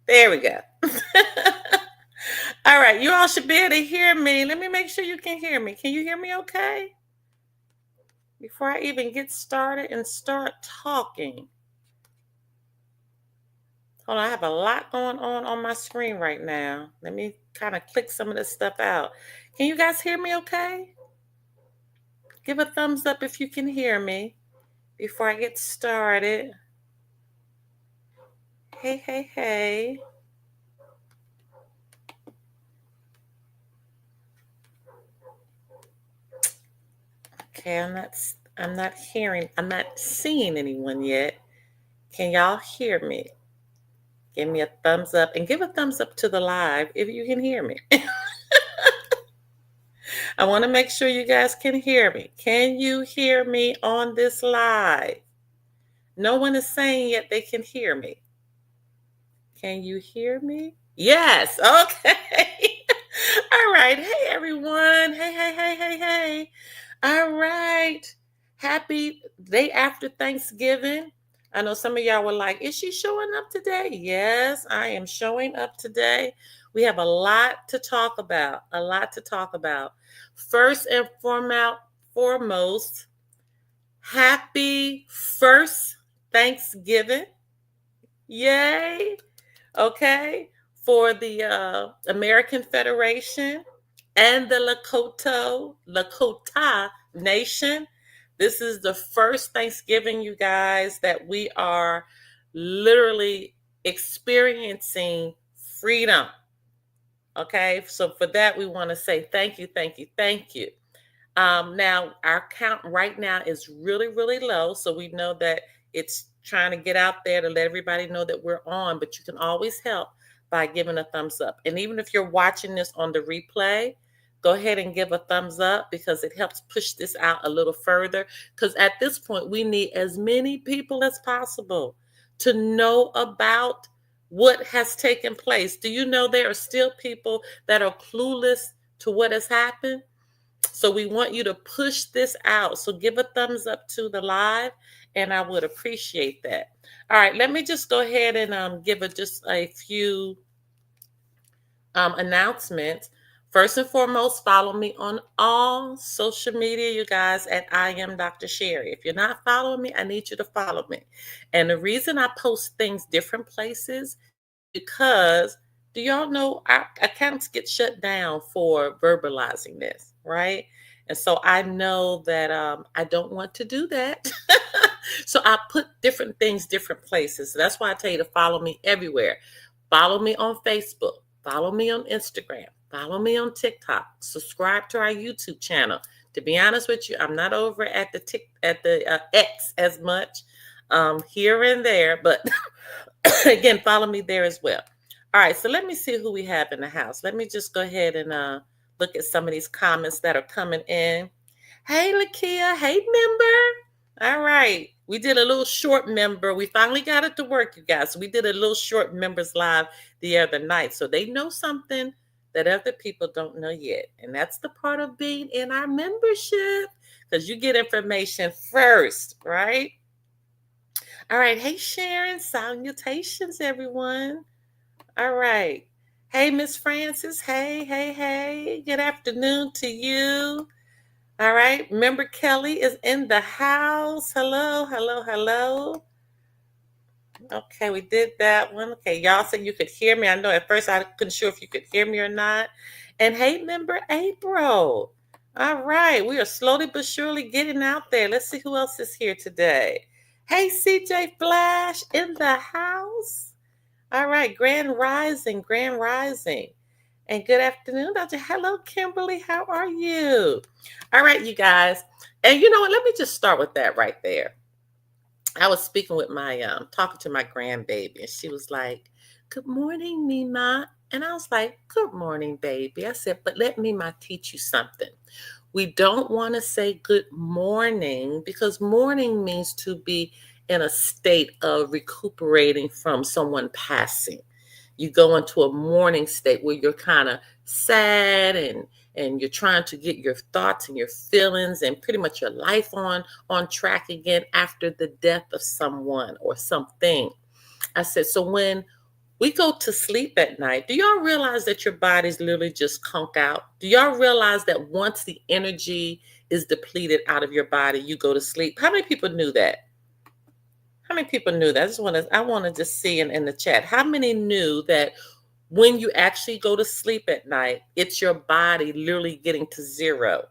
There we go. All right, you all should be able to hear me. Let me make sure you can hear me. Can you hear me okay? Before I even get started and start talking. Hold on, I have a lot going on my screen right now. Let me kind of click some of this stuff out. Can you guys hear me okay? Give a thumbs up if you can hear me before I get started. Hey, hey, hey. Okay, I'm not seeing anyone yet. Can y'all hear me? Give me a thumbs up and give a thumbs up to the live if you can hear me. I want to make sure you guys can hear me. Can you hear me on this live? No one is saying yet they can hear me. Can you hear me? Yes. Okay. All right. Hey, everyone. Hey, hey, hey, hey, hey. All right. Happy day after Thanksgiving. I know some of y'all were like, is she showing up today? Yes, I am showing up today. We have a lot to talk about. A lot to talk about. First and foremost, happy first Thanksgiving. Yay. Okay. For the American Federation and the Lakota Nation. This is the first Thanksgiving, you guys, that we are literally experiencing freedom. Okay. So for that, we want to say thank you, thank you, thank you. Now, our count right now is really, really low. So we know that it's trying to get out there to let everybody know that we're on, but you can always help by giving a thumbs up. And even if you're watching this on the replay, go ahead and give a thumbs up because it helps push this out a little further. Because at this point, we need as many people as possible to know about what has taken place. Do you know there are still people that are clueless to what has happened? So we want you to push this out. So give a thumbs up to the live, and I would appreciate that. All right, let me just go ahead and give just a few announcements. First and foremost, follow me on all social media, you guys, at I am Dr. Sherry. If you're not following me, I need you to follow me. And the reason I post things different places because do y'all know our accounts get shut down for verbalizing this, right? And so I know that I don't want to do that. So I put different things different places. So that's why I tell you to follow me everywhere. Follow me on Facebook. Follow me on Instagram. Follow me on TikTok. Subscribe to our YouTube channel. To be honest with you, I'm not over at the X as much here and there, but again, follow me there as well. All right, so let me see who we have in the house. Let me just go ahead and look at some of these comments that are coming in. Hey, Lakia. Hey, member. All right. We did a little short member. We finally got it to work, you guys. So we did a little short members live the other night. So they know something that other people don't know yet. And that's the part of being in our membership because you get information first, right? All right. Hey, Sharon. Salutations, everyone. All right. Hey, Miss Francis. Hey, hey, hey. Good afternoon to you. All right. Member Kelly is in the house. Hello, hello, hello. Okay, we did that one. Okay, y'all said you could hear me. I know at first I couldn't sure if you could hear me or not. And hey, member April. All right, we are slowly but surely getting out there. Let's see who else is here today. Hey, CJ Flash in the house. All right, Grand Rising, Grand Rising. And good afternoon, Dr. Hello, Kimberly. How are you? All right, you guys. And you know what? Let me just start with that right there. I was speaking with talking to my grandbaby, and she was like, "Good morning, Mima." And I was like, "Good morning, baby." I said, "But let Mima teach you something. We don't want to say good morning because morning means to be in a state of recuperating from someone passing. You go into a mourning state where you're kind of sad and you're trying to get your thoughts and your feelings and pretty much your life on track again after the death of someone or something." I said, so when we go to sleep at night. Do y'all realize that your body's literally just conk out? Do y'all realize that once the energy is depleted out of your body, you go to sleep? How many people knew that? How many people knew that? I want to just see in the chat. How many knew that when you actually go to sleep at night, it's your body literally getting to zero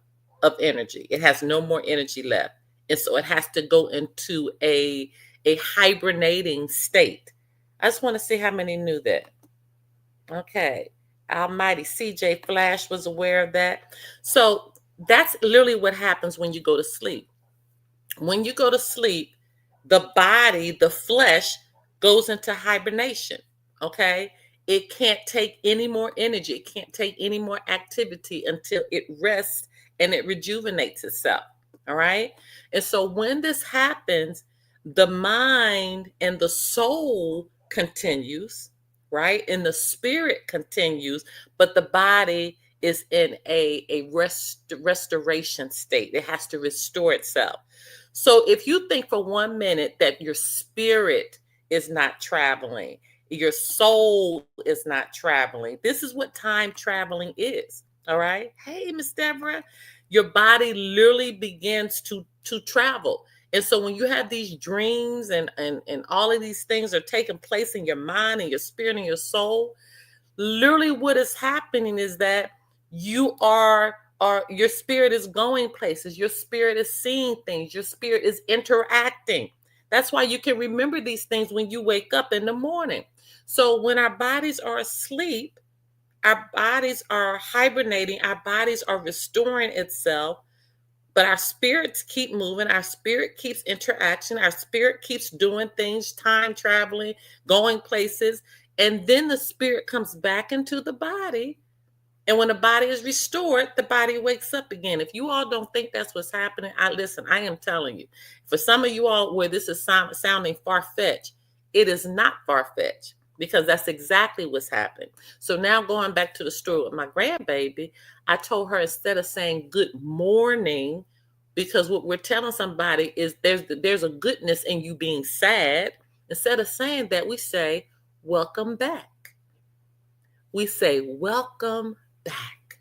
of energy. It has no more energy left. And so it has to go into a hibernating state. I just want to see how many knew that. Okay. Almighty CJ Flash was aware of that. So that's literally what happens when you go to sleep. When you go to sleep, the body, the flesh goes into hibernation. Okay. It can't take any more energy. It can't take any more activity until it rests and it rejuvenates itself. All right. And so when this happens, the mind and the soul continues, right? And the spirit continues, but the body is in a restoration state. It has to restore itself. So if you think for 1 minute that your spirit is not traveling, your soul is not traveling, this is what time traveling is. All right. Hey, Miss Deborah, your body literally begins to travel. And so when you have these dreams and all of these things are taking place in your mind and your spirit and your soul, literally what is happening is that you are your spirit is going places, your spirit is seeing things, your spirit is interacting. That's why you can remember these things when you wake up in the morning. So when our bodies are asleep, our bodies are hibernating, our bodies are restoring itself, but our spirits keep moving, our spirit keeps interaction, our spirit keeps doing things, time traveling, going places, and then the spirit comes back into the body. And when the body is restored, the body wakes up again. If you all don't think that's what's happening, I am telling you. For some of you all where this is sounding far-fetched, it is not far-fetched, because that's exactly what's happened. So now going back to the story with my grandbaby, I told her, instead of saying good morning, because what we're telling somebody is there's a goodness in you being sad. Instead of saying that, we say welcome back. We say welcome back,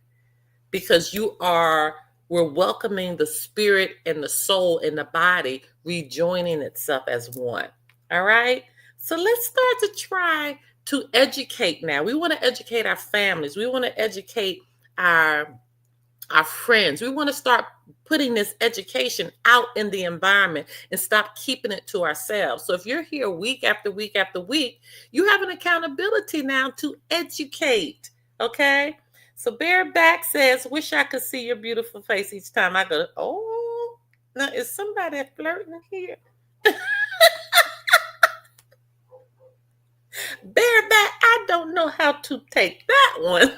because we're welcoming the spirit and the soul and the body rejoining itself as one. All right. So let's start to try to educate now. We want to educate our families. We want to educate our friends. We want to start putting this education out in the environment and stop keeping it to ourselves. So if you're here week after week after week, you have an accountability now to educate. Okay. So Bareback says, wish I could see your beautiful face each time I go, oh, now is somebody flirting here? Bareback, I don't know how to take that one.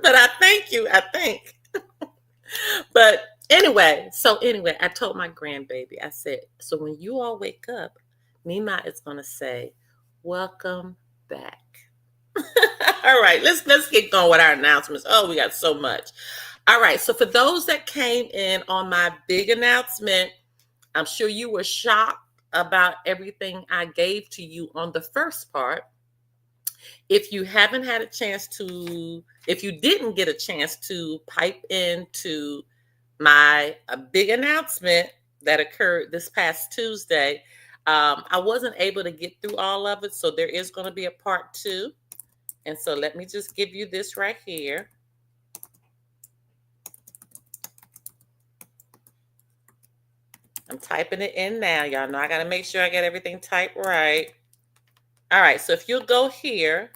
But I thank you, I think. But anyway, I told my grandbaby, I said, so when you all wake up, Mima is going to say, welcome back. All right, let's get going with our announcements. Oh, we got so much. All right, so for those that came in on my big announcement, I'm sure you were shocked about everything I gave to you on the first part. If you haven't had a chance to, if you didn't get a chance to pipe into my big announcement that occurred this past Tuesday, I wasn't able to get through all of it. So there is going to be a part 2. And so let me just give you this right here. I'm typing it in now. Y'all know I got to make sure I get everything typed right. All right. So if you'll go here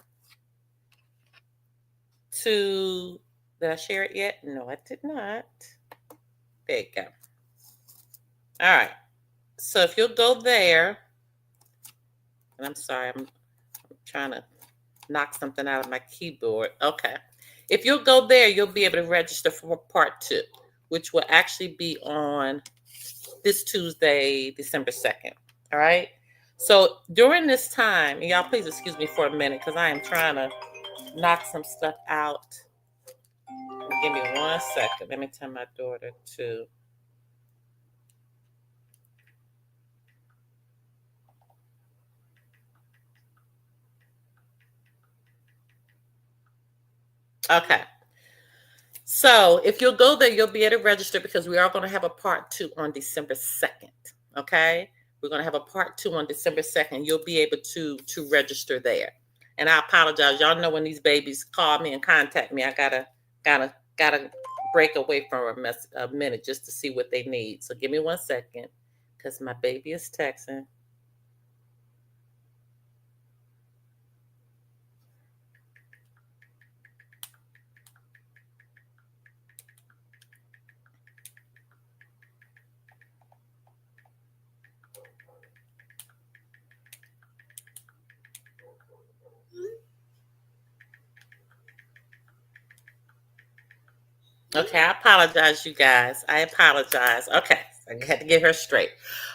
to, did I share it yet? No, I did not. There you go. All right. So if you'll go there, and I'm sorry, I'm trying to knock something out of my keyboard. Okay. If you'll go there, you'll be able to register for part 2, which will actually be on this Tuesday, December 2nd. All right. So during this time, and y'all please excuse me for a minute because I am trying to knock some stuff out. Give me 1 second. Let me tell my daughter to. Okay. So if you'll go there, you'll be able to register because we are going to have a part 2 on December 2nd. Okay. We're going to have a part 2 on December 2nd. You'll be able to register there. And I apologize. Y'all know when these babies call me and contact me, I gotta break away for a minute just to see what they need. So give me 1 second because my baby is texting. Okay, I apologize, you guys. I apologize. Okay, I had to get her straight.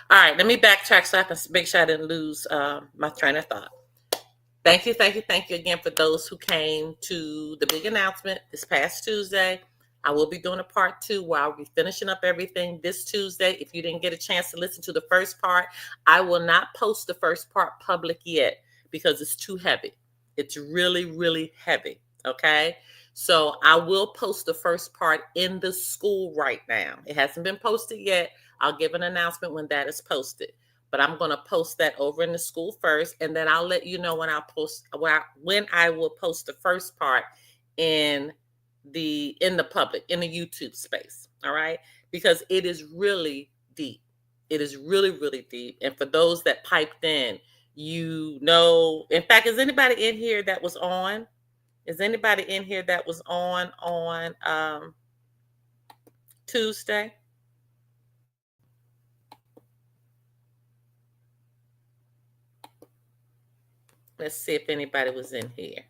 All right, let me backtrack so I can make sure I didn't lose my train of thought. Thank you, thank you, thank you again for those who came to the big announcement this past Tuesday. I will be doing a part 2 where I'll be finishing up everything this Tuesday. If you didn't get a chance to listen to the first part, I will not post the first part public yet because it's too heavy. It's really, really heavy. Okay. So I will post the first part in the school right now. It hasn't been posted yet. I'll give an announcement when that is posted, but I'm going to post that over in the school first, and then I'll let you know when I will post the first part in the public, in the YouTube space. All right, because it is really deep. It is really, really deep. And for those that piped in, in fact, is anybody in here that was on? Is anybody in here that was on Tuesday? Let's see if anybody was in here.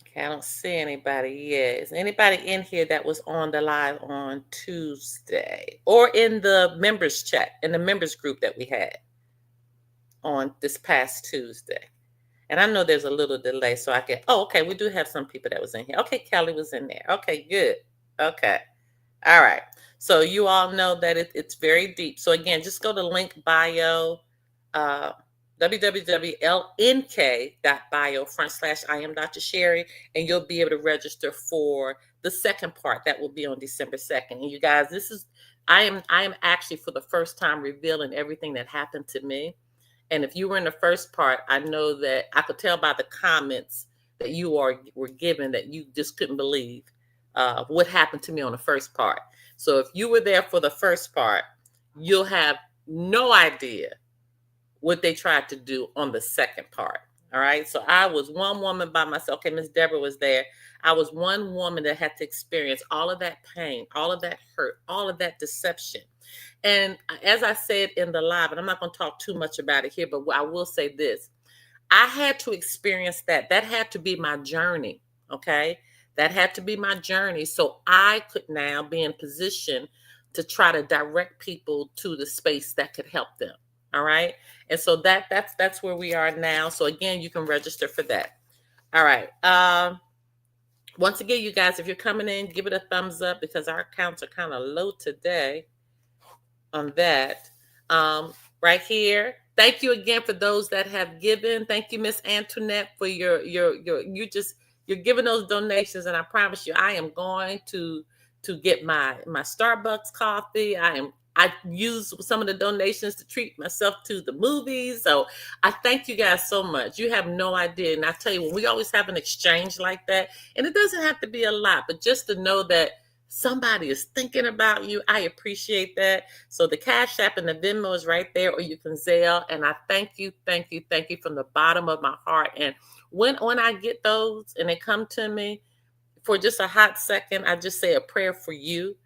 Okay, I don't see anybody yet. Is anybody in here that was on the live on Tuesday or in the members chat, in the members group that we had on this past Tuesday? And I know there's a little delay, so I can, okay, we do have some people that was in here. Okay, Kelly was in there. Okay, good. Okay. All right. So you all know that it's very deep. So again, just go to link bio, www.lnk.bio/I am Dr. Sherry, and you'll be able to register for the second part that will be on December 2nd. And you guys, I am actually for the first time revealing everything that happened to me. And if you were in the first part, I know that I could tell by the comments that were given that you just couldn't believe what happened to me on the first part. So if you were there for the first part, you'll have no idea what they tried to do on the second part. All right. So I was one woman by myself. Okay, Miss Deborah was there. I was one woman that had to experience all of that pain, all of that hurt, all of that deception. And as I said in the live, and I'm not going to talk too much about it here, but I will say this. I had to experience that. That had to be my journey. Okay. That had to be my journey. So I could now be in position to try to direct people to the space that could help them. All right. And so that's where we are now. So again, you can register for that. All right. Once again, you guys, if you're coming in, give it a thumbs up because our accounts are kind of low today on that. Right here. Thank you again for those that have given. Thank you, Miss Antoinette, for you're giving those donations, and I promise you, I am going to get my Starbucks coffee. I use some of the donations to treat myself to the movies. So I thank you guys so much. You have no idea. And I tell you, when we always have an exchange like that, and it doesn't have to be a lot, but just to know that somebody is thinking about you, I appreciate that. So the Cash App and the Venmo is right there, or you can Zelle. And I thank you from the bottom of my heart. And when I get those and they come to me, for just a hot second, I just say a prayer for you,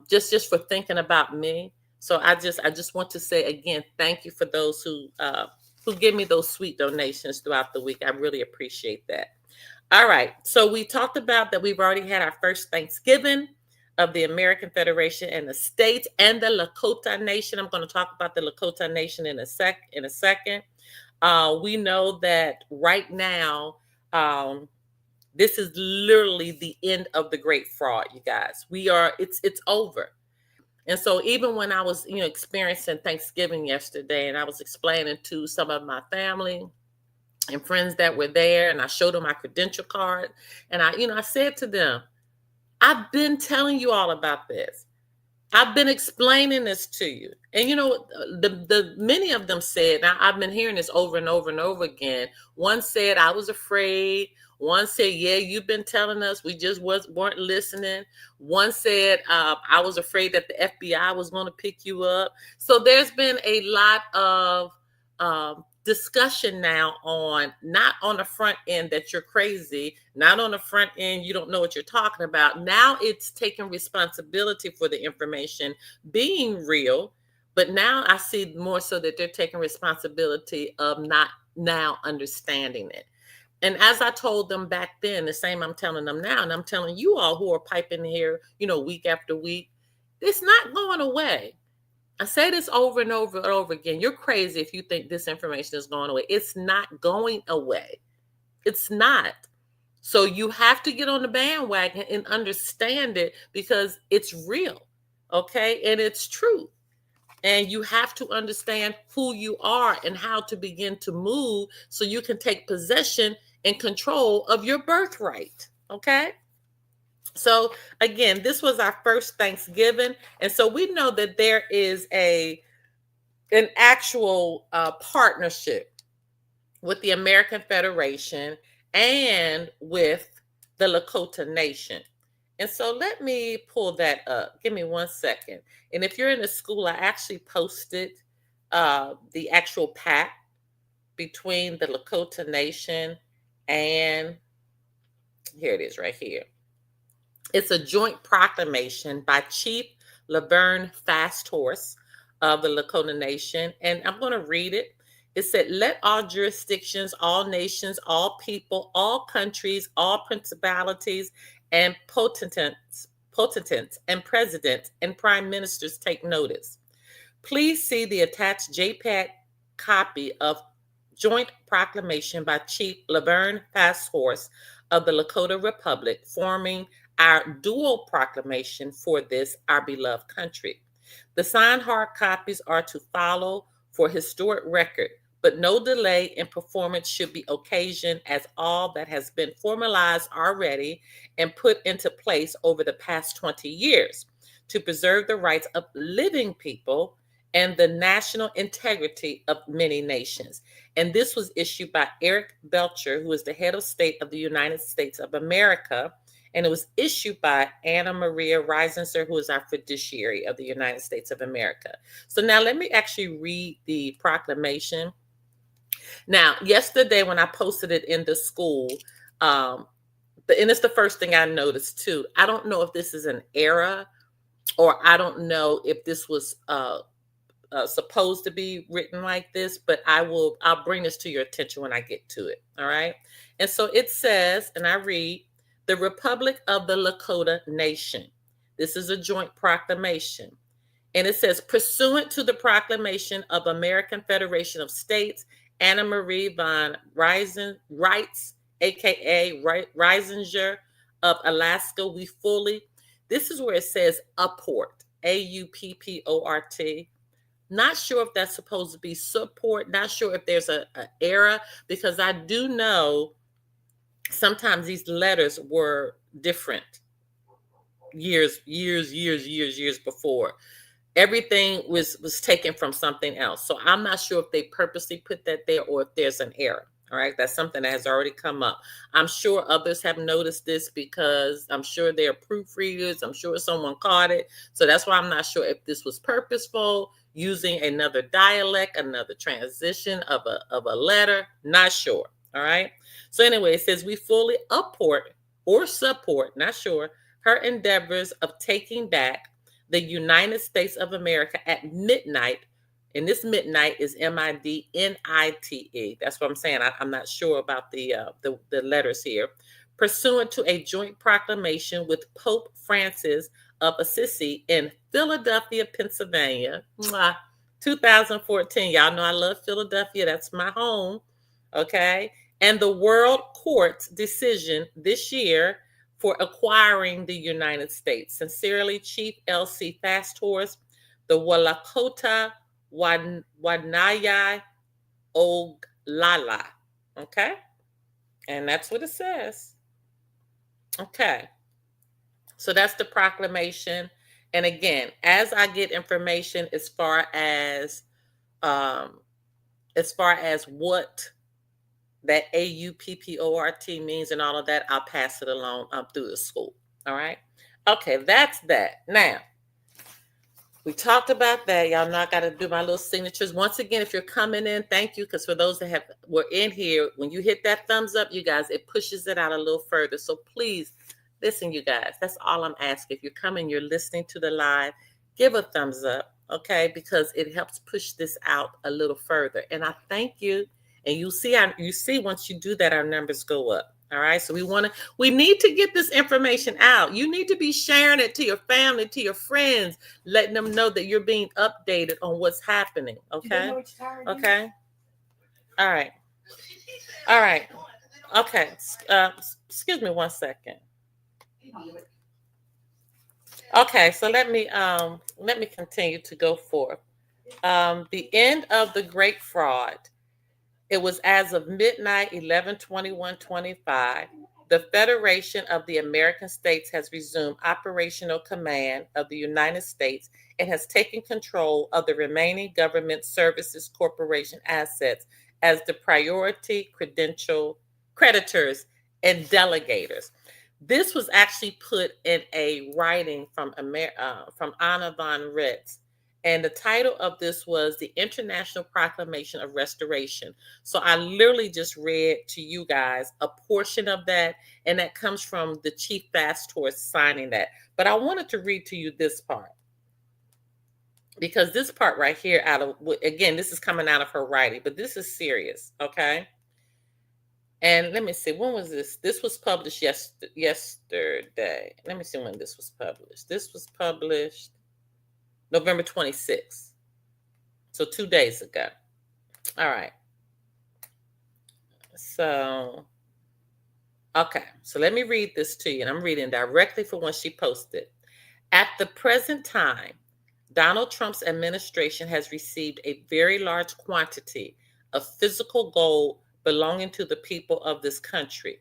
just for thinking about me. So I just want to say again, thank you for those who give me those sweet donations throughout the week. I really appreciate that. All right. So we talked about that we've already had our first Thanksgiving of the American Federation and the states and the Lakota Nation. I'm going to talk about the Lakota Nation in a second. We know that right now, this is literally the end of the great fraud, you guys. It's over. And so even when I was, experiencing Thanksgiving yesterday and I was explaining to some of my family and friends that were there, and I showed them my credential card. And I said to them, I've been telling you all about this. I've been explaining this to you. And the many of them said, now I've been hearing this over and over and over again. One said, I was afraid. One said, yeah, you've been telling us, we just weren't listening. One said, I was afraid that the FBI was going to pick you up. So there's been a lot of discussion now on, not on the front end that you're crazy, not on the front end you don't know what you're talking about. Now it's taking responsibility for the information being real, but now I see more so that they're taking responsibility of not now understanding it. And as I told them back then, the same I'm telling them now, and I'm telling you all who are piping here, week after week, it's not going away. I say this over and over and over again. You're crazy if you think this information is going away. It's not going away. It's not. So you have to get on the bandwagon and understand it because it's real, okay? And it's true. And you have to understand who you are and how to begin to move so you can take possession and control of your birthright, okay? So again, this was our first Thanksgiving. And so we know that there is an actual partnership with the American Federation and with the Lakota Nation. And so let me pull that up. Give me 1 second. And if you're in the school, I actually posted the actual pact between the Lakota Nation and, here it is right here. It's a joint proclamation by Chief Laverne Fasthorse of the Lakota Nation. And I'm going to read it. It said, let all jurisdictions, all nations, all people, all countries, all principalities, and potentates and presidents and prime ministers take notice. Please see the attached JPEG copy of Joint Proclamation by Chief Laverne Fasthorse of the Lakota Republic, forming our dual proclamation for this, our beloved country. The signed hard copies are to follow for historic record, but no delay in performance should be occasioned, as all that has been formalized already and put into place over the past 20 years to preserve the rights of living people and the national integrity of many nations. And this was issued by Eric Belcher, who is the head of state of the United States of America. And it was issued by Anna Maria Reisenser, who is our fiduciary of the United States of America. So now let me actually read the proclamation. Now, yesterday when I posted it in the school, and it's the first thing I noticed too. I don't know if this is an error, or I don't know if this was supposed to be written like this, but I'll bring this to your attention when I get to it. All right. And so it says, and I read, the Republic of the Lakota Nation. This is a joint proclamation. And it says, pursuant to the proclamation of American Federation of States, Anna Marie von Reitz, aka Reisinger of Alaska, we fully, this is where it says apport, AUPPORT. Not sure if that's supposed to be support. Not sure if there's an error, because I do know sometimes these letters were different years before. Everything was taken from something else. So I'm not sure if they purposely put that there or if there's an error. All right. That's something that has already come up. I'm sure others have noticed this because I'm sure they're proofreaders. I'm sure someone caught it. So that's why I'm not sure if this was purposeful, using another dialect, another transition of a letter. Not sure. All right. So anyway, it says we fully apport or support, not sure, her endeavors of taking back the United States of America at midnight. And this midnight is MIDNITE. That's what I'm saying. I'm not sure about the letters here. Pursuant to a joint proclamation with Pope Francis of Assisi in Philadelphia, Pennsylvania, 2014. Y'all know I love Philadelphia. That's my home. Okay. And the World Court's decision this year for acquiring the United States. Sincerely, Chief L.C. Fasthorse, the Walakota Wanaya Oglala. Okay. And that's what it says. Okay. So that's the proclamation. And again, as I get information um, as far as what that AUPPORT means and all of that, I'll pass it along through the school. All right. Okay, that's that. Now, we talked about that. Y'all know I got to do my little signatures. Once again, if you're coming in, thank you. Because for those that were in here, when you hit that thumbs up, you guys, it pushes it out a little further. So please listen, you guys. That's all I'm asking. If you're coming, you're listening to the live, give a thumbs up, okay? Because it helps push this out a little further. And I thank you. And you see once you do that, our numbers go up. All right. So we need to get this information out. You need to be sharing it to your family, to your friends, letting them know that you're being updated on what's happening. Okay. Okay. All right. All right. Okay. Excuse me 1 second. Okay. So let me continue to go forth. The end of the Great Fraud. It was as of midnight, 11/21/25. The Federation of the American States has resumed operational command of the United States and has taken control of the remaining Government Services Corporation assets as the priority creditors and delegators. This was actually put in a writing from Anna von Reitz. And the title of this was the International Proclamation of Restoration. So I literally just read to you guys a portion of that, and that comes from the Chief Fast Tourist signing that. But I wanted to read to you this part, because this part right here, again, this is coming out of her writing, but this is serious, okay? And let me see, when was this? This was published yesterday. Let me see when this was published. This was published November 26th. So 2 days ago. All right. So, okay. So let me read this to you. And I'm reading directly from when she posted. At the present time, Donald Trump's administration has received a very large quantity of physical gold belonging to the people of this country.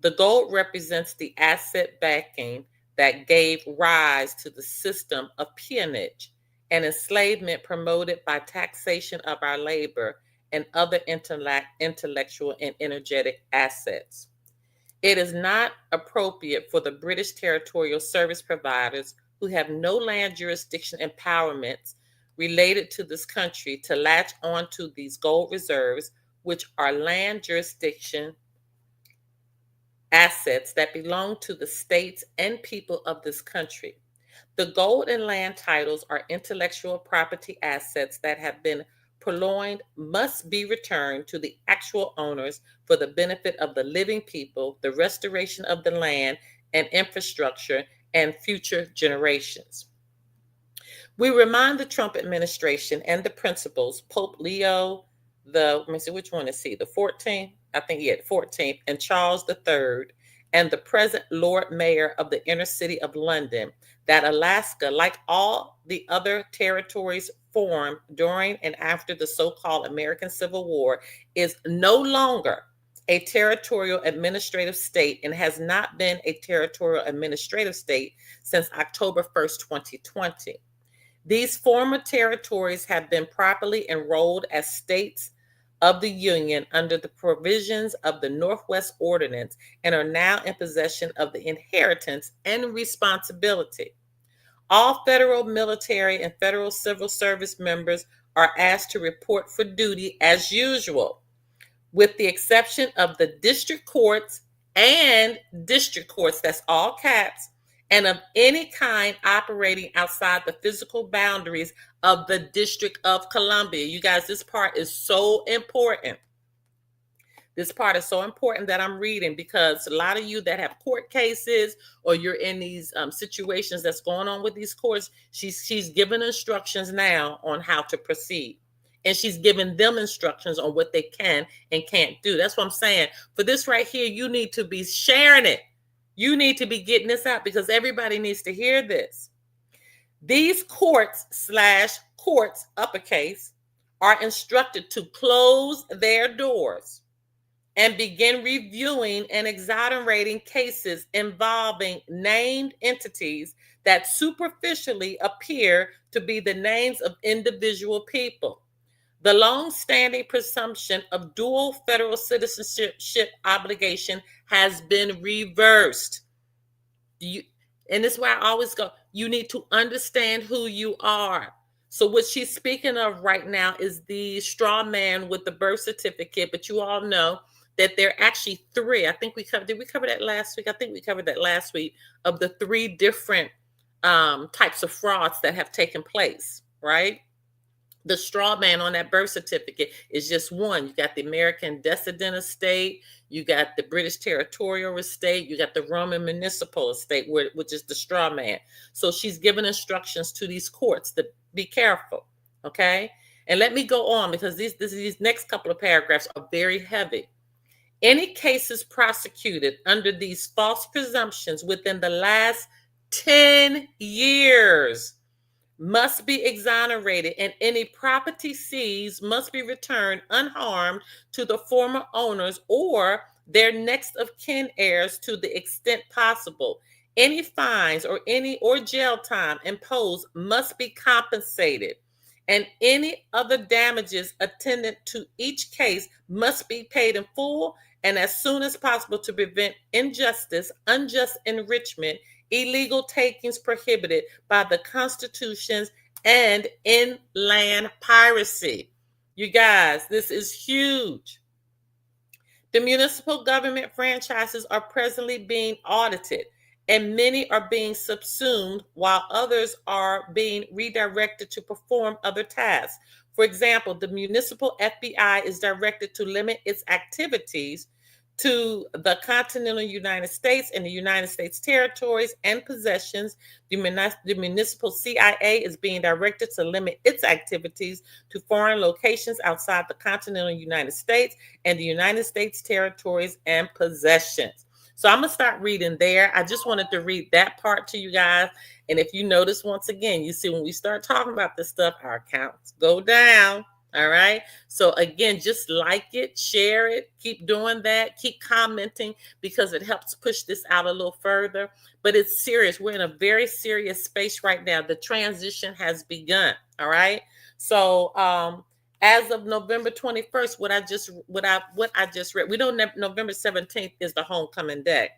The gold represents the asset backing that gave rise to the system of peonage and enslavement promoted by taxation of our labor and other intellectual and energetic assets. It is not appropriate for the British territorial service providers who have no land jurisdiction empowerments related to this country to latch onto these gold reserves, which are land jurisdiction assets that belong to the states and people of this country. The gold and land titles are intellectual property assets that have been purloined, must be returned to the actual owners for the benefit of the living people, the restoration of the land and infrastructure, and future generations. We remind the Trump administration and the principals, Pope Leo, let me see, which one is he? The 14th? I think, yeah, 14th, and Charles III, and the present Lord Mayor of the inner city of London, that Alaska, like all the other territories formed during and after the so-called American Civil War, is no longer a territorial administrative state and has not been a territorial administrative state since October 1st, 2020. These former territories have been properly enrolled as states of the Union under the provisions of the Northwest Ordinance and are now in possession of the inheritance and responsibility. All federal military and federal civil service members are asked to report for duty as usual, with the exception of the district courts, that's all caps, and of any kind operating outside the physical boundaries of the District of Columbia. You guys, this part is so important. This part is so important that I'm reading, because a lot of you that have court cases or you're in these situations that's going on with these courts, she's given instructions now on how to proceed. And she's giving them instructions on what they can and can't do. That's what I'm saying. For this right here, you need to be sharing it. You need to be getting this out, because everybody needs to hear this. These courts, uppercase, are instructed to close their doors and begin reviewing and exonerating cases involving named entities that superficially appear to be the names of individual people. The long-standing presumption of dual federal citizenship obligation has been reversed. You, and this is where I always go, you need to understand who you are. So what she's speaking of right now is the straw man with the birth certificate, but you all know that there are actually three. I think did we cover that last week? I think we covered that last week, of the three different types of frauds that have taken place, right? The straw man on that birth certificate is just one. You got the American Decedent Estate, you got the British Territorial Estate, you got the Roman Municipal Estate, which is the straw man. So she's given instructions to these courts to be careful, okay? And let me go on, because these next couple of paragraphs are very heavy. Any cases prosecuted under these false presumptions within the last 10 years must be exonerated, and any property seized must be returned unharmed to the former owners or their next of kin heirs to the extent possible. Any fines or jail time imposed must be compensated, and any other damages attendant to each case must be paid in full and as soon as possible to prevent injustice, unjust enrichment, illegal takings prohibited by the constitutions, and inland piracy. You guys, this is huge. The municipal government franchises are presently being audited, and many are being subsumed while others are being redirected to perform other tasks. For example, the municipal FBI is directed to limit its activities to the continental United States and the United States territories and possessions. The municipal CIA is being directed to limit its activities to foreign locations outside the continental United States and the United States territories and possessions. So I'm going to start reading there. I just wanted to read that part to you guys. And if you notice, once again, you see when we start talking about this stuff, our accounts go down. All right. So again, just like it, share it, keep doing that, keep commenting, because it helps push this out a little further. But it's serious. We're in a very serious space right now. The transition has begun. All right. So as of November 21st, what I just read, we know November 17th is the homecoming day.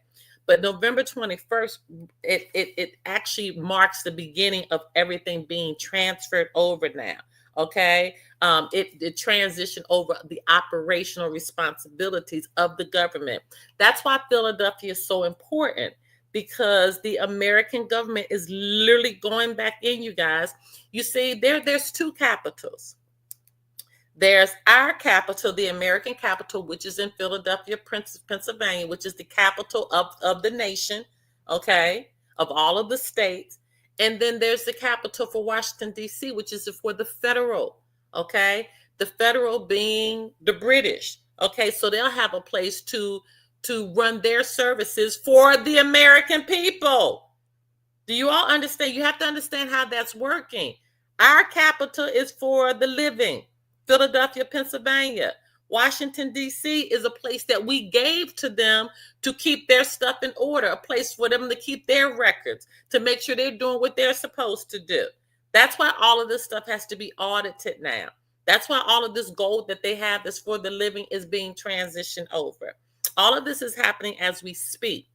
But November 21st, it actually marks the beginning of everything being transferred over now. Okay. It transitioned over the operational responsibilities of the government. That's why Philadelphia is so important, because the American government is literally going back in, you guys. You see, there's two capitals. There's our capital, the American capital, which is in Philadelphia, Pennsylvania, which is the capital of the nation, okay, of all of the states. And then there's the capital for Washington, D.C., which is for the federal, okay? The federal being the British, okay? So they'll have a place to run their services for the American people. Do you all understand? You have to understand how that's working. Our capital is for the living, Philadelphia, Pennsylvania. Washington, D.C. is a place that we gave to them to keep their stuff in order, a place for them to keep their records, to make sure they're doing what they're supposed to do. That's why all of this stuff has to be audited now. That's why all of this gold that they have that's for the living is being transitioned over. All of this is happening as we speak.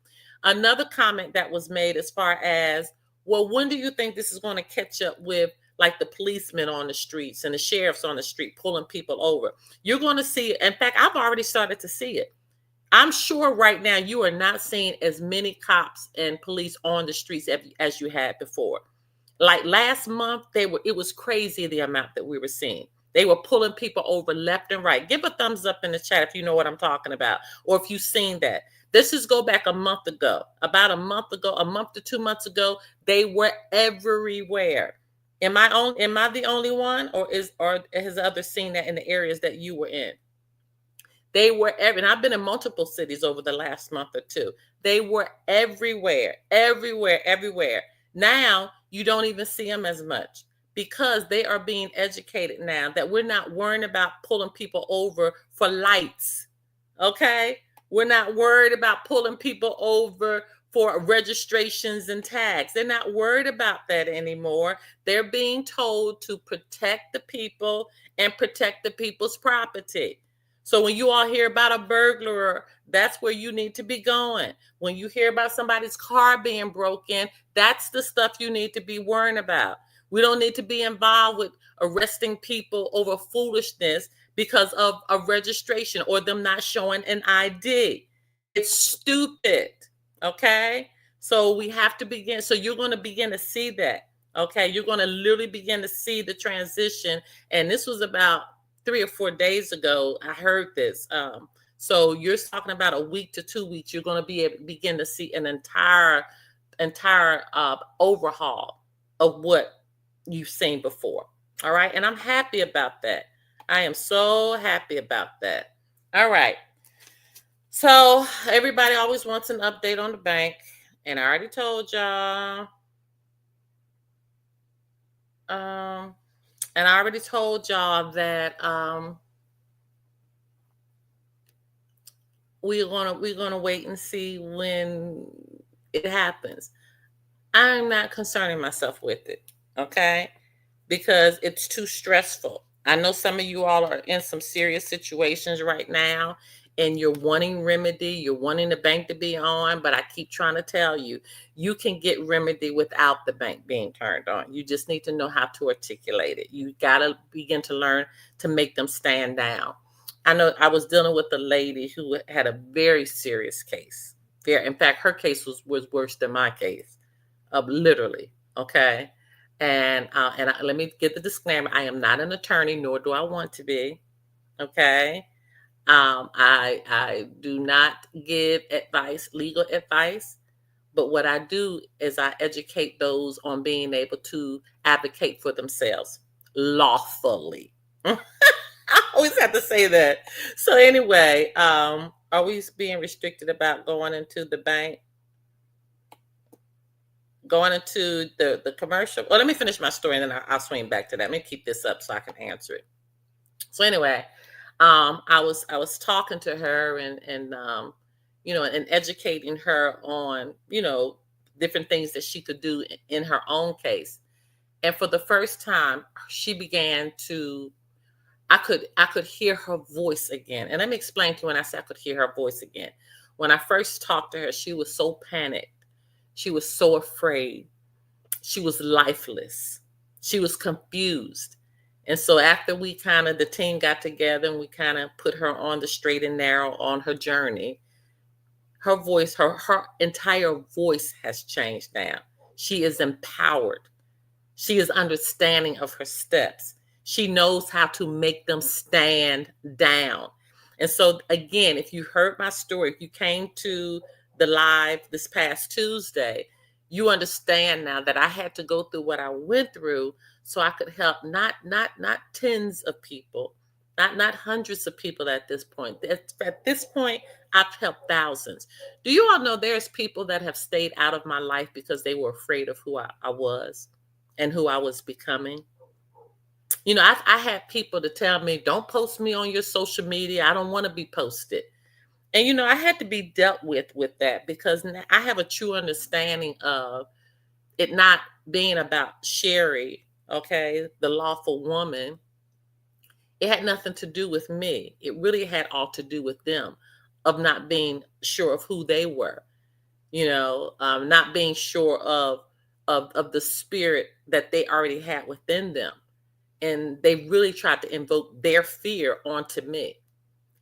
Another comment that was made as far as, well, when do you think this is going to catch up with like the policemen on the streets and the sheriffs on the street pulling people over? You're going to see, in fact, I've already started to see it. I'm sure right now you are not seeing as many cops and police on the streets as you had before. Like last month, it was crazy the amount that we were seeing. They were pulling people over left and right. Give a thumbs up in the chat if you know what I'm talking about, or if you've seen that. This is go back a month ago, about a month to 2 months ago. They were everywhere. Am I the only one, or has others seen that in the areas that you were in? They were and I've been in multiple cities over the last month or two. They were everywhere. Now you don't even see them as much, because they are being educated now that we're not worrying about pulling people over for lights. Okay. We're not worried about pulling people over for registrations and tags. They're not worried about that anymore. They're being told to protect the people and protect the people's property. So when you all hear about a burglar, that's where you need to be going. When you hear about somebody's car being broken, that's the stuff you need to be worrying about. We don't need to be involved with arresting people over foolishness because of a registration or them not showing an ID. It's stupid. Okay. So we have to begin. So you're going to begin to see that. Okay. You're going to literally begin to see the transition. And this was about 3 or 4 days ago. I heard this. So you're talking about a week to 2 weeks. You're going to be able to begin to see an entire overhaul of what you've seen before. All right. And I'm happy about that. I am so happy about that. All right. So everybody always wants an update on the bank. And I already told y'all. And I already told y'all that we're gonna wait and see when it happens. I'm not concerning myself with it. Okay. Because it's too stressful. I know some of you all are in some serious situations right now and you're wanting remedy, you're wanting the bank to be on, but I keep trying to tell you, you can get remedy without the bank being turned on. You just need to know how to articulate it. You got to begin to learn to make them stand down. I know I was dealing with a lady who had a very serious case. In fact, her case was worse than my case, literally. Okay. Let me get the disclaimer. I am not an attorney, nor do I want to be. Okay. I do not give advice, legal advice, but what I do is I educate those on being able to advocate for themselves lawfully. I always have to say that. So anyway, are we being restricted about going into the bank? Going into the commercial. Well, let me finish my story and then I'll swing back to that. Let me keep this up so I can answer it. So anyway, I was talking to her and educating her on different things that she could do in her own case. And for the first time, she began to. I could hear her voice again. And let me explain to you when I said I could hear her voice again. When I first talked to her, she was so panicked. She was so afraid. She was lifeless. She was confused. And so after the team got together and we kind of put her on the straight and narrow on her journey, her voice, her entire voice has changed now. She is empowered. She is understanding of her steps. She knows how to make them stand down. And so again, if you heard my story, if you came to the live this past Tuesday, you understand now that I had to go through what I went through so I could help not tens of people, not hundreds of people at this point. At this point, I've helped thousands. Do you all know there's people that have stayed out of my life because they were afraid of who I was and who I was becoming? I had people to tell me, don't post me on your social media. I don't want to be posted. And I had to be dealt with that because now I have a true understanding of it not being about Sherry, okay, the lawful woman. It had nothing to do with me. It really had all to do with them, of not being sure of who they were, not being sure of the spirit that they already had within them. And they really tried to invoke their fear onto me.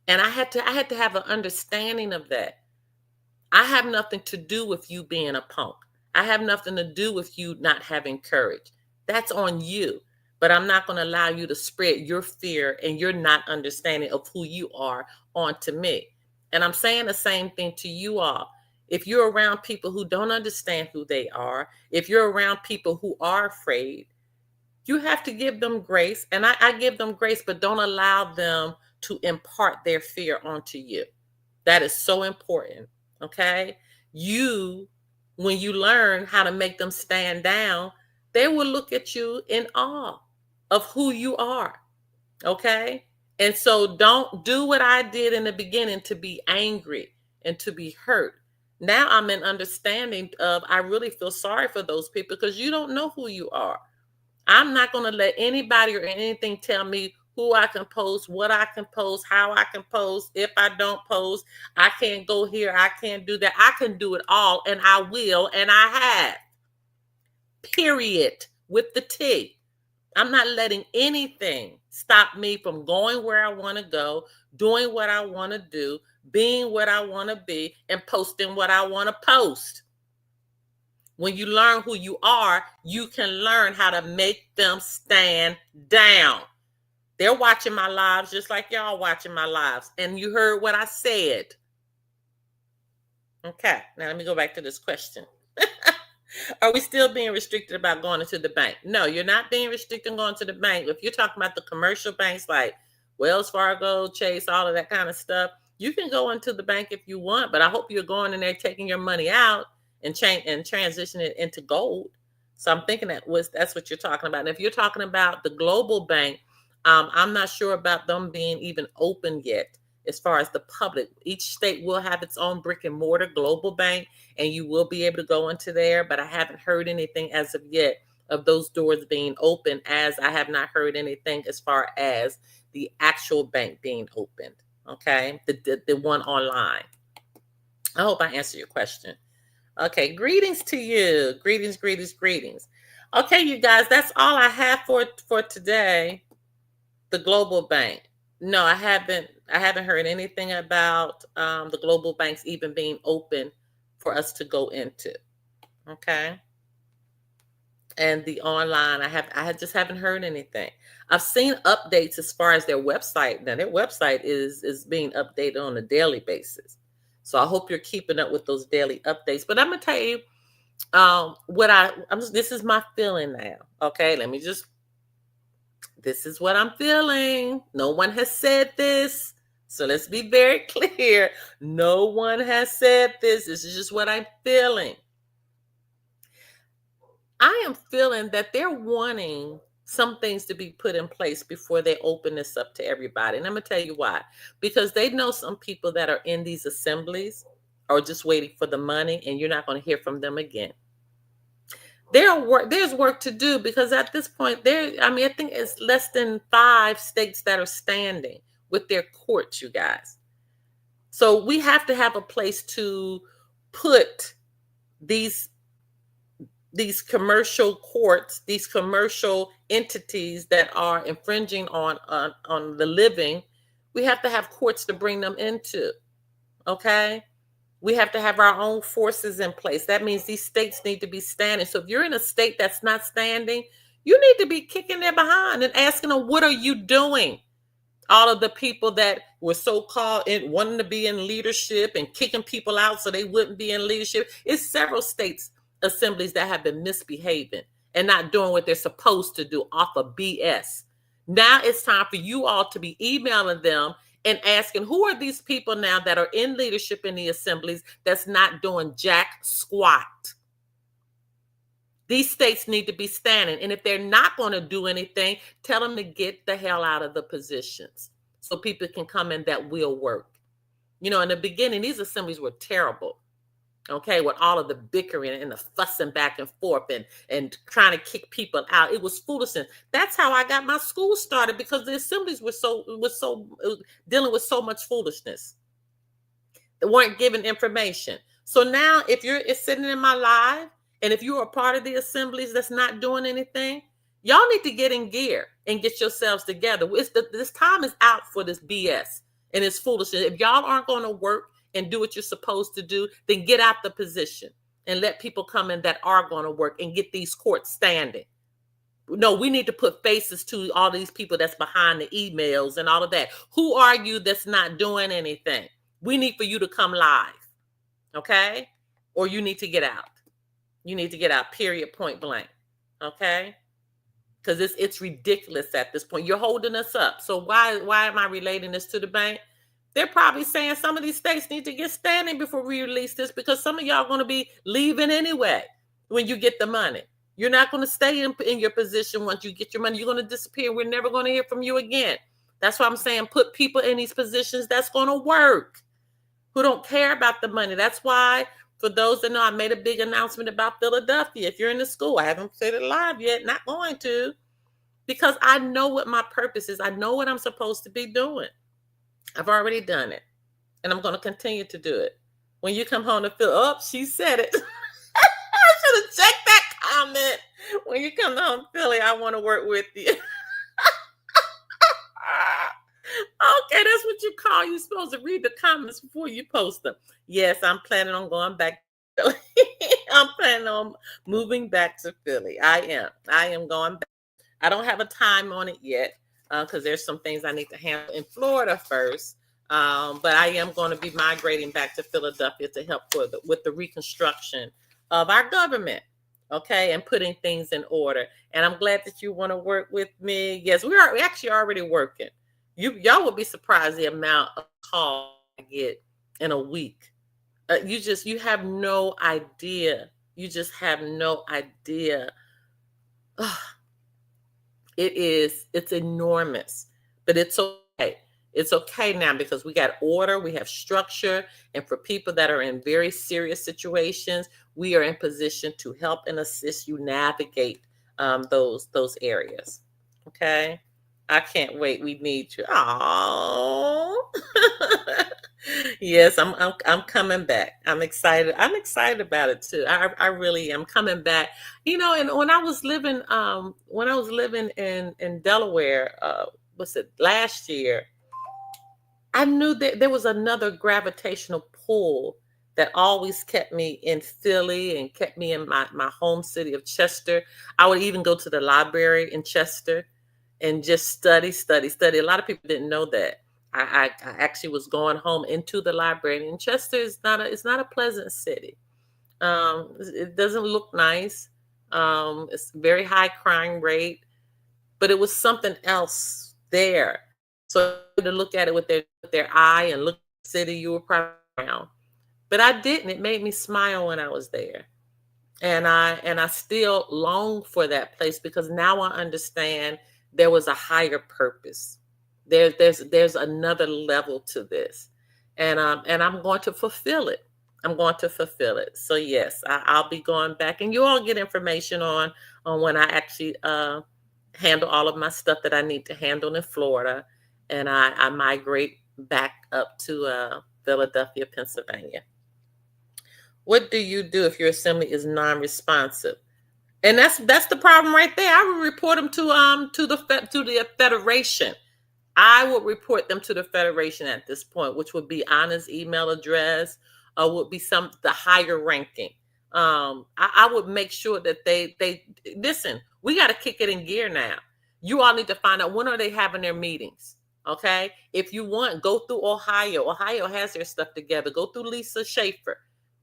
And I had to have an understanding of that. I have nothing to do with you being a punk. I have nothing to do with you not having courage. That's on you. But I'm not going to allow you to spread your fear and your not understanding of who you are onto me. And I'm saying the same thing to you all. If you're around people who don't understand who they are, if you're around people who are afraid, you have to give them grace. And I give them grace, but don't allow them to impart their fear onto you. That is so important. Okay. When you learn how to make them stand down, they will look at you in awe of who you are. Okay. And so don't do what I did in the beginning to be angry and to be hurt. Now I'm in understanding of I really feel sorry for those people because you don't know who you are. I'm not going to let anybody or anything tell me who I can post, what I can post, how I can post. If I don't post, I can't go here, I can't do that. I can do it all, and I will, and I have. Period. With the T. I'm not letting anything stop me from going where I want to go, doing what I want to do, being what I want to be, and posting what I want to post. When you learn who you are, you can learn how to make them stand down. They're watching my lives just like y'all watching my lives. And you heard what I said. Okay, now let me go back to this question. Are we still being restricted about going into the bank? No, you're not being restricted on going to the bank. If you're talking about the commercial banks like Wells Fargo, Chase, all of that kind of stuff, you can go into the bank if you want, but I hope you're going in there taking your money out and transition it into gold. So I'm thinking that's what you're talking about. And if you're talking about the global bank, I'm not sure about them being even open yet. As far as the public, each state will have its own brick and mortar global bank, and you will be able to go into there. But I haven't heard anything as of yet of those doors being open, as I have not heard anything as far as the actual bank being opened. Okay, the one online. I hope I answered your question. Okay, greetings to you. Greetings, greetings, greetings. Okay, you guys, that's all I have for today. The global bank. No, I haven't heard anything about the global banks even being open for us to go into. Okay. And the online, I just haven't heard anything. I've seen updates as far as their website. Now their website is being updated on a daily basis. So I hope you're keeping up with those daily updates. But I'm gonna tell you this is my feeling now. Okay, this is what I'm feeling. No one has said this. So let's be very clear. No one has said this. This is just what I'm feeling. I am feeling that they're wanting some things to be put in place before they open this up to everybody. And I'm going to tell you why. Because they know some people that are in these assemblies are just waiting for the money, and you're not going to hear from them again. There's work to do, because at this point I think it's less than 5 states that are standing with their courts, you guys. So we have to have a place to put these commercial courts, these commercial entities that are infringing on the living. We have to have courts to bring them into. Okay. We have to have our own forces in place. That means these states need to be standing. So if you're in a state that's not standing, you need to be kicking their behind and asking them, what are you doing? All of the people that were so-called wanting to be in leadership and kicking people out so they wouldn't be in leadership. It's several states assemblies that have been misbehaving and not doing what they're supposed to do off of BS. Now it's time for you all to be emailing them and asking, who are these people now that are in leadership in the assemblies that's not doing jack squat? These states need to be standing. And if they're not going to do anything, tell them to get the hell out of the positions so people can come in that will work. In the beginning, these assemblies were terrible. Okay, with all of the bickering and the fussing back and forth and trying to kick people out. It was foolishness. That's how I got my school started, because the assemblies were dealing with so much foolishness. They weren't giving information. So now if it's sitting in my live, and if you're a part of the assemblies that's not doing anything, y'all need to get in gear and get yourselves together. This time is out for this BS and this foolishness. If y'all aren't going to work and do what you're supposed to do, then get out the position and let people come in that are going to work and get these courts standing. No, we need to put faces to all these people that's behind the emails and all of that. Who are you that's not doing anything? We need for you to come live, okay? Or you need to get out. You need to get out, period, point blank, okay? Because it's ridiculous at this point. You're holding us up. So why am I relating this to the bank? They're probably saying some of these states need to get standing before we release this, because some of y'all are going to be leaving anyway when you get the money. You're not going to stay in your position once you get your money. You're going to disappear. We're never going to hear from you again. That's why I'm saying put people in these positions that's going to work, who don't care about the money. That's why, for those that know, I made a big announcement about Philadelphia. If you're in the school, I haven't said it live yet, not going to, because I know what my purpose is. I know what I'm supposed to be doing. I've already done it, and I'm going to continue to do it. When you come home to Philly, oh, she said it. I should have checked that comment. When you come home to Philly, I want to work with you. Okay, that's what you call. You're supposed to read the comments before you post them. Yes, I'm planning on going back to Philly. I'm planning on moving back to Philly. I am going back. I don't have a time on it yet because there's some things I need to handle in Florida first. But I am going to be migrating back to Philadelphia to help with the reconstruction of our government. Okay, and putting things in order. And I'm glad that you want to work with me. Yes, we actually already working. Y'all would be surprised the amount of calls I get in a week. You have no idea. You just have no idea. It's enormous, but it's okay. It's okay now because we got order, we have structure, and for people that are in very serious situations, we are in position to help and assist you navigate those areas. Okay, I can't wait. We need you. Oh, yes, I'm coming back. I'm excited. I'm excited about it too. I really am coming back. And when I was living in Delaware, was it last year? I knew that there was another gravitational pull that always kept me in Philly and kept me in my home city of Chester. I would even go to the library in Chester and just study. A lot of people didn't know that. I actually was going home into the library. And Chester is it's not a pleasant city. It doesn't look nice. It's very high crime rate, but it was something else there. So to look at it with their eye and look at the city you were probably around. But I didn't. It made me smile when I was there. And I still long for that place because now I understand there was a higher purpose. There's another level to this. And I'm going to fulfill it. I'm going to fulfill it. So yes, I'll be going back, and you all get information on when I actually handle all of my stuff that I need to handle in Florida, and I migrate back up to Philadelphia, Pennsylvania. What do you do if your assembly is non-responsive? And that's the problem right there. I would report them to the federation. I would report them to the federation at this point, which would be Anna's email address, or would be the higher ranking. I would make sure that they listen. We got to kick it in gear now. You all need to find out when are they having their meetings. Okay, if you want, go through Ohio. Ohio has their stuff together. Go through Lisa Schaefer.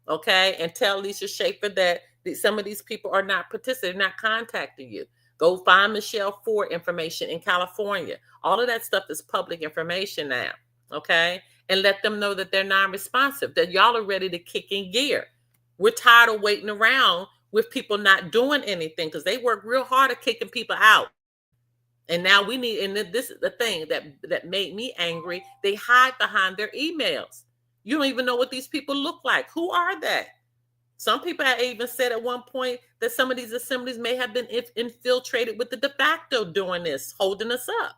Okay, and tell Lisa Schaefer that some of these people are not participating, not contacting you. Go find Michelle Ford information in California. All of that stuff is public information now. Okay, and let them know that they're non-responsive, that y'all are ready to kick in gear. We're tired of waiting around with people not doing anything because they work real hard at kicking people out. And now we need, and this is the thing that made me angry. They hide behind their emails. You don't even know what these people look like. Who are they? Some people have even said at one point that some of these assemblies may have been infiltrated with the de facto doing this, holding us up.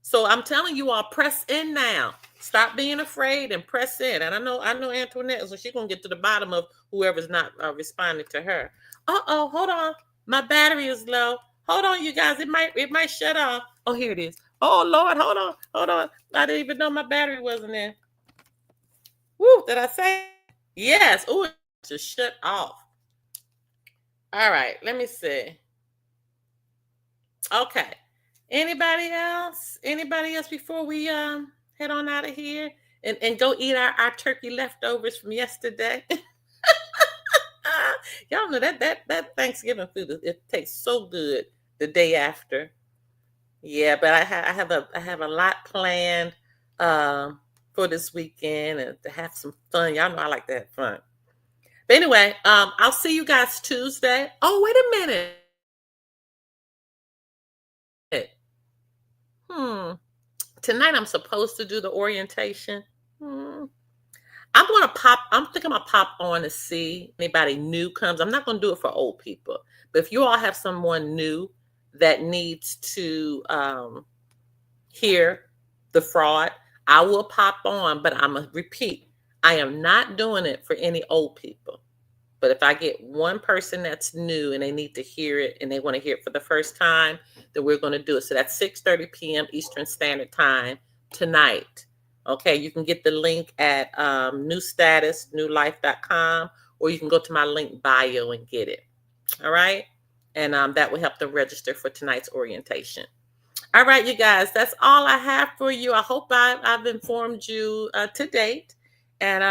So I'm telling you all, press in now. Stop being afraid and press in. And I know Antoinette, so she's going to get to the bottom of whoever's not responding to her. Uh-oh, hold on. My battery is low. Hold on, you guys. It might shut off. Oh, here it is. Oh, Lord, hold on. I didn't even know my battery wasn't in. Woo, did I say? Yes. Ooh, it just shut off. All right, let me see. Okay. Anybody else before we head on out of here and go eat our turkey leftovers from yesterday? Y'all know that Thanksgiving food, it tastes so good the day after. Yeah, but I have a lot planned for this weekend and to have some fun. Y'all know I like to have fun. But anyway, I'll see you guys Tuesday. Oh, wait a minute. Tonight I'm supposed to do the orientation. I'm thinking I'll pop on to see anybody new comes. I'm not going to do it for old people. But if you all have someone new that needs to hear the fraud, I will pop on, but I'm going to repeat, I am not doing it for any old people. But if I get one person that's new and they need to hear it and they want to hear it for the first time, then we're going to do it. So that's 6:30 p.m. Eastern Standard Time tonight. Okay, you can get the link at newstatusnewlife.com, or you can go to my link bio and get it. All right, and that will help them register for tonight's orientation. All right, you guys, that's all I have for you. I hope I've informed you to date, and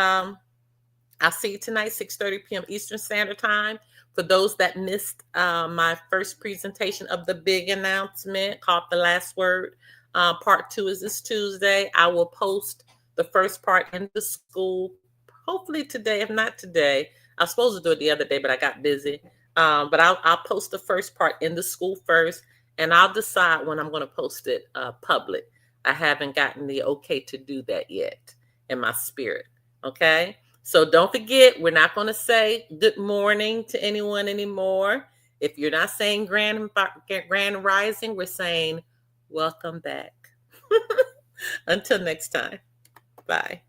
I'll see you tonight, 6:30 p.m. Eastern Standard Time. For those that missed my first presentation of the big announcement called The Last Word, part 2 is this Tuesday. I will post the first part in the school, hopefully today. If not today, I was supposed to do it the other day, but I got busy. But I'll post the first part in the school first, and I'll decide when I'm going to post it public. I haven't gotten the okay to do that yet in my spirit. Okay? So don't forget, we're not going to say good morning to anyone anymore. If you're not saying grand rising, we're saying welcome back. Until next time. Bye.